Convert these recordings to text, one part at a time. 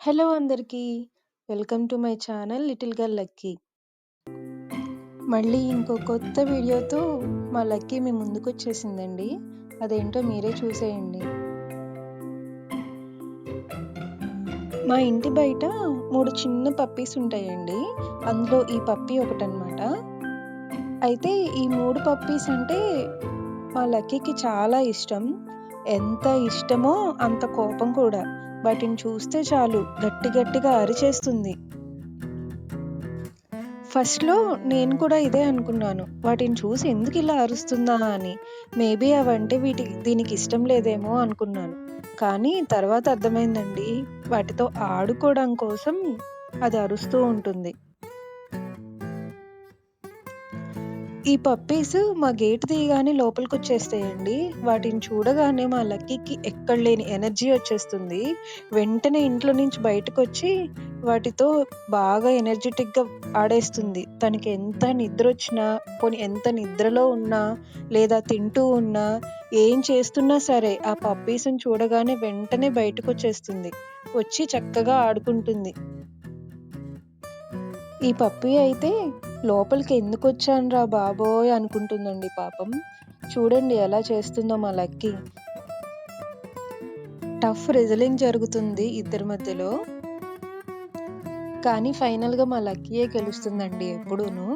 Hello అందరికీ. Welcome to my channel little girl lucky. మళ్ళీ ఇంకో కొత్త వీడియోతో మా లక్కీ మీ ముందుకొచ్చేసిందండి. అదేంటో మీరే చూసేయండి. మా ఇంటి బయట 3 చిన్న పప్పీస్ ఉంటాయండి. అందులో ఈ పప్పీ ఒకటనమాట. అయితే ఈ 3 పప్పీస్ అంటే మా లక్కీకి చాలా ఇష్టం. ఎంత ఇష్టమో అంత కోపం కూడా. వాటిని చూస్తే చాలు గట్టి గట్టిగా అరిచేస్తుంది. ఫస్ట్‌లో నేను కూడా ఇదే అనుకున్నాను. వాటిని చూసి ఎందుకిలా అరుస్తుందా అని. మేబీ అవంటే దీనికి ఇష్టం లేదేమో అనుకున్నాను. కానీ తర్వాత అర్థమైందండి. వాటితో ఆడుకోవడం కోసం అది అరుస్తూ ఉంటుంది. ఈ పప్పీస్ మా గేట్ తీయగానే లోపలికొచ్చేస్తాయండి. వాటిని చూడగానే మా లక్కీకి ఎక్కడ లేని ఎనర్జీ వచ్చేస్తుంది. వెంటనే ఇంట్లో నుంచి బయటకొచ్చి వాటితో బాగా ఎనర్జిటిక్‌గా ఆడేస్తుంది. తనకి ఎంత నిద్రొచ్చినా, పోనీ ఎంత నిద్రలో ఉన్నా, లేదా తింటూ ఉన్నా, ఏం చేస్తున్నా సరే ఆ పప్పీస్‌ని చూడగానే వెంటనే బయటకొచ్చేస్తుంది. వచ్చి చక్కగా ఆడుకుంటుంది. ఈ పప్పీ అయితే లోపలికి ఎందుకొచ్చానురా బాబోయ్! అనుకుంటుందండి పాపం. చూడండి ఎలా చేస్తుందో మా లక్కీ. టఫ్ రెజ్లింగ్ జరుగుతుంది ఇద్దరి మధ్యలో. కానీ ఫైనల్‌గా మా లక్కీయే గెలుస్తుందండి ఎప్పుడూను.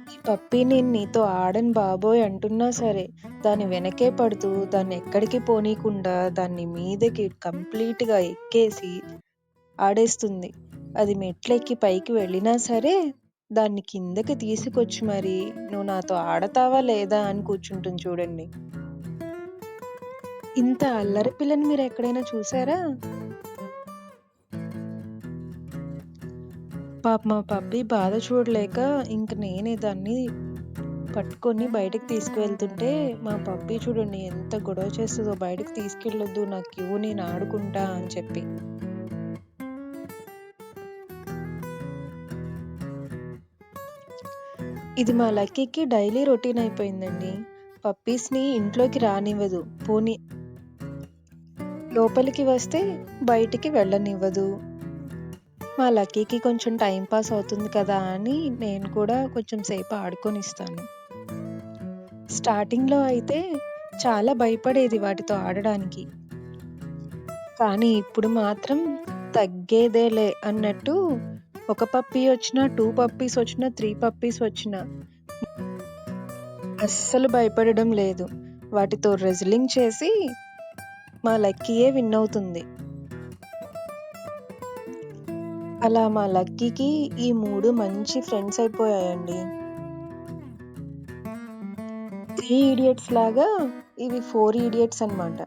ఈ పప్పీ నేను నీతో ఆడను బాబోయ్! అంటున్నా సరే, దాని వెనకే పడుతూ, దాన్ని ఎక్కడికి పోనీకుండా దాన్ని మీదకి కంప్లీట్‌గా ఎక్కేసి ఆడేస్తుంది. అది మెట్లెక్కి పైకి వెళ్ళినా సరే, దాన్ని కిందకి తీసుకొచ్చి మరి "నువ్వు నాతో ఆడతావా లేదా" అని కూర్చుంటుంది చూడండి. ఇంత అల్లరి పిల్లని మీరెక్కడైనా చూసారా? పాపం ఆ పప్పీ బాధ చూడలేక ఇంక నేనే దాన్ని పట్టుకొని బయటకి తీసుకువెళ్తుంటే, మా పప్పీ చూడండి ఎంత గొడవ చేస్తదో బయటకి తీసుకెళ్ళొద్దు నాకివ్వు నేను ఆడుకుంటా అని చెప్పి. ఇది మా లక్కీకి డైలీ రొటీన్ అయిపోయిందండి. పప్పీస్‌ని ఇంట్లోకి రానివ్వదు. లోపలికి వస్తే బయటికి వెళ్ళనివ్వదు. మా లక్కీకి కొంచెం టైమ్ పాస్ అవుతుంది కదా అని నేను కూడా కొంచెం సేపు ఆడుకొనిస్తాను. స్టార్టింగ్‌లో అయితే చాలా భయపడేది వాటితో ఆడడానికి. కానీ ఇప్పుడు మాత్రం తగ్గేదేలే అన్నట్టు ఒక పప్పీ వచ్చినా, 2 పప్పీస్ వచ్చినా, 3 పప్పీస్ వచ్చినా అస్సలు భయపడడం లేదు. వాటితో రెజ్లింగ్ చేసి మా లక్కీయే విన్ అవుతుంది. అలా మా లక్కీకి ఈ 3 మంచి ఫ్రెండ్స్ అయిపోయాయండి. 3 ఇడియట్స్ లాగా ఇవి 4 ఇడియట్స్ అన్నమాట.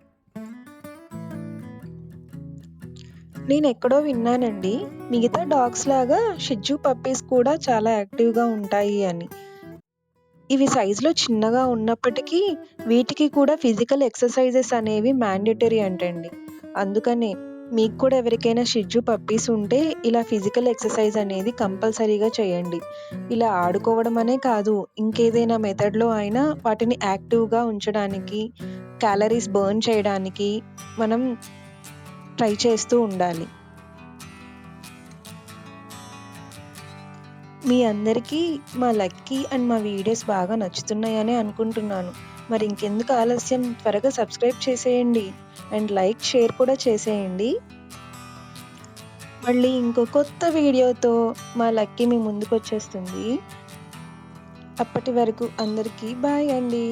నేనెక్కడో విన్నానండి. మిగతా డాగ్స్ లాగా షిట్జూ పప్పీస్ కూడా చాలా యాక్టివ్‌గా ఉంటాయి అని. ఇవి సైజ్‌లో చిన్నగా ఉన్నప్పటికీ వీటికి కూడా ఫిజికల్ ఎక్సర్‌సైజెస్ అనేవి మ్యాండేటరీ అంటండి. అందుకనే మీకు కూడా ఎవరికైనా షిట్జూ పప్పీస్ ఉంటే ఇలా ఫిజికల్ ఎక్సర్‌సైజ్ అనేది కంపల్సరీగా చేయండి. ఇలా ఆడుకోవడం అనే కాదు, ఇంకేదైనా మెథడ్‌లో అయినా వాటిని యాక్టివ్‌గా ఉంచడానికి, క్యాలరీస్ బర్న్ చేయడానికి మనం ట్రై చేస్తూ ఉండాలి. మీ అందరికీ మా లక్కీ అండ్ మా వీడియోస్ బాగా నచ్చుతున్నాయనే అనుకుంటున్నాను. మరి ఇంకెందుకు ఆలస్యం త్వరగా సబ్స్క్రైబ్ చేసేయండి. అండ్ లైక్, షేర్ కూడా చేసేయండి. మళ్ళీ ఇంకో కొత్త వీడియోతో మా లక్కీ మీ ముందుకొచ్చేస్తుంది. అప్పటి వరకు అందరికీ బాయ్ అండి.